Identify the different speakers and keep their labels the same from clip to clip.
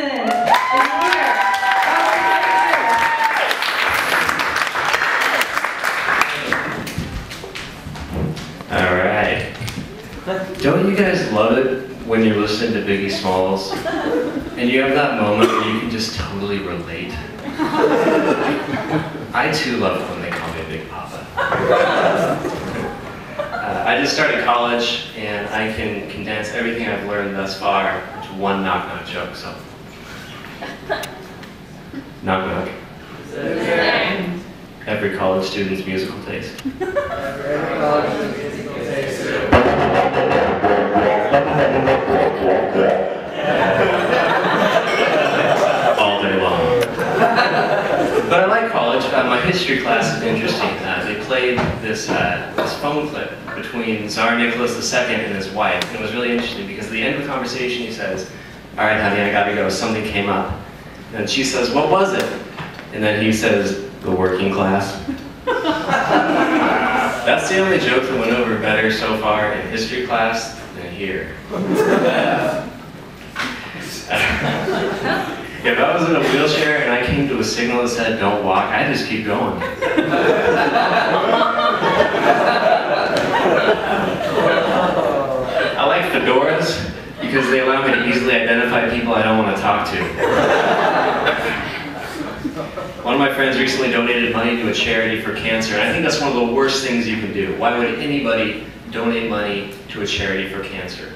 Speaker 1: Johnson is here.
Speaker 2: All right. Don't you guys love it when you're listening to Biggie Smalls and you have that moment where you can just totally relate? I too love it when they call me Big Papa. I just started college and I can condense everything I've learned thus far into one knock-knock joke, so. Knock-knock. Every college student's musical taste. All day long. But I like college. My history class is interesting. They played this phone clip between Tsar Nicholas II and his wife. And it was really interesting because at the end of the conversation he says, "All right, honey, I gotta go. Something came up." And she says, "What was it?" And then he says, "The working class." That's the only joke that went over better so far in history class than here. If I was in a wheelchair and I came to a signal that said "don't walk," I'd just keep going. I like fedoras because they allow me to easily identify people I don't want to talk to. One of my friends recently donated money to a charity for cancer, and I think that's one of the worst things you can do. Why would anybody donate money to a charity for cancer?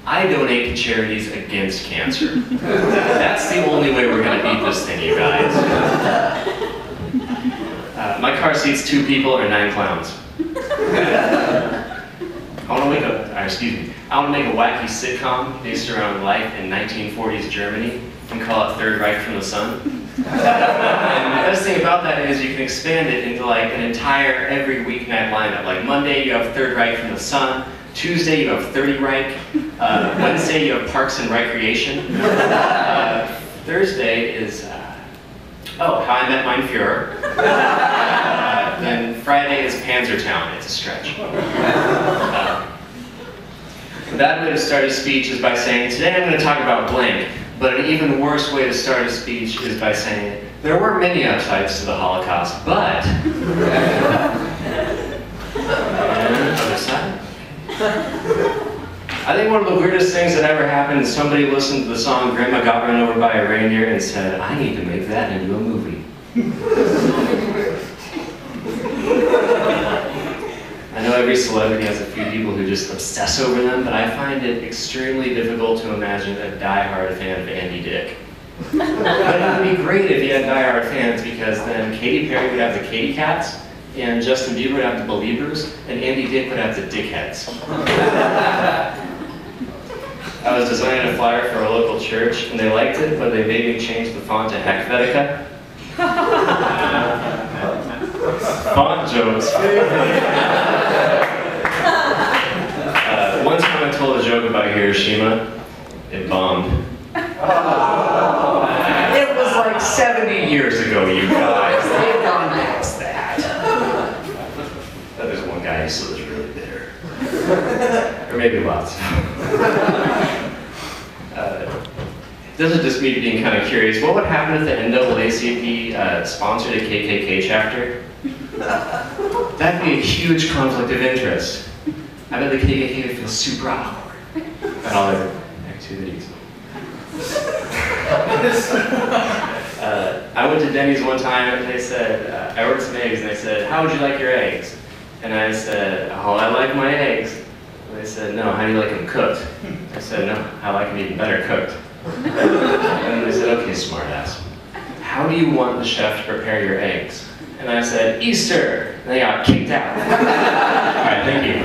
Speaker 2: I donate to charities against cancer. That's the only way we're going to beat this thing, you guys. My car seats 2 people or 9 clowns. I want to make a wacky sitcom based around life in 1940s Germany and call it Third Reich from the Sun. And the best thing about that is you can expand it into like an entire every weeknight lineup. Like Monday you have Third Reich from the Sun, Tuesday you have 30 Reich, Wednesday you have Parks and Recreation, Thursday is, How I Met Mein Fuhrer, then Friday is Panzertown. It's a stretch. A bad way to start a speech is by saying, "Today I'm going to talk about blank." But an even worse way to start a speech is by saying, "There were many upsides to the Holocaust, but..." And other side. I think one of the weirdest things that ever happened is somebody listened to the song "Grandma Got Run Over by a Reindeer" and said, "I need to make that into a movie." I know every celebrity has a few people who just obsess over them, but I find it extremely difficult to imagine a die-hard fan of Andy Dick. But it would be great if he had die-hard fans, because then Katy Perry would have the Katy Cats, and Justin Bieber would have the Believers, and Andy Dick would have the Dickheads. I was designing a flyer for a local church, and they liked it, but they made me change the font to Helvetica. Font jokes. One time I told a joke about Hiroshima. It bombed. It was like 70 years ago, you guys. They've gone past that. But there's one guy who still is really bitter. Or maybe lots. This is just me being kind of curious. What would happen if the NAACP sponsored a KKK chapter? That'd be a huge conflict of interest. I bet the KKK would feel super awkward at all their activities. I went to Denny's one time and they said, I ordered some eggs and they said, "How would you like your eggs?" And I said, "Oh, I like my eggs." And they said, "No, how do you like them cooked?" I said, "No, I like them even better cooked." And they said, "Okay, smartass. How do you want the chef to prepare your eggs?" And I said, "Easter." And they got kicked out. All right, thank you.